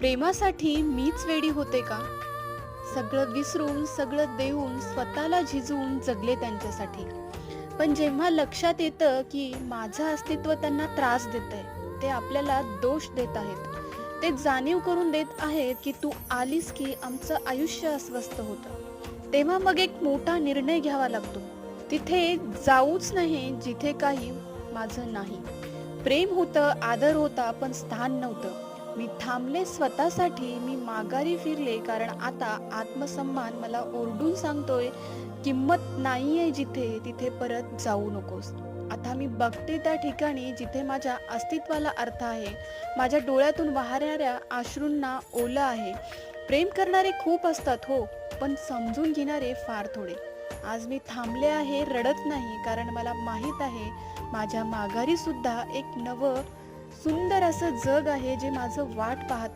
प्रेमासाठी मीच वेडी होते का? सगळं विसरून, सगळं देऊन, स्वतःला झिजवून जगले त्यांच्यासाठी. पण जेव्हा लक्षात येतं की माझं अस्तित्व त्यांना त्रास देतंय, ते आपल्याला दोष देत आहेत. ते जाणीव करून देत आहेत की तू आलीस की आमचं आयुष्य अस्वस्थ होतं. तेव्हा मग एक मोठा निर्णय घ्यावा लागतो. तिथे जाऊच नाही जिथे काही माझं नाही. प्रेम होतं, आदर होता, पण स्थान नव्हतं. मी थांबले स्वतःसाठी, मी माघारी फिरले, कारण आता आत्मसन्मान मला ओरडून सांगतोय, किंमत नाहीये जिथे, तिथे परत जाऊ नकोस. आता मी बघते त्या ठिकाणी जिथे माझ्या अस्तित्वाला अर्थ आहे, माझ्या डोळ्यातून वाहणाऱ्या अश्रूंना ओलं आहे. प्रेम करणारे खूप असतात हो, पण समजून घेणारे फार थोडे. आज मी थांबले आहे, रडत नाही, कारण मला माहीत आहे माझ्या माघारी सुद्धा एक नवं सुंदर असं जग आहे जे माझं वाट पाहत आहे.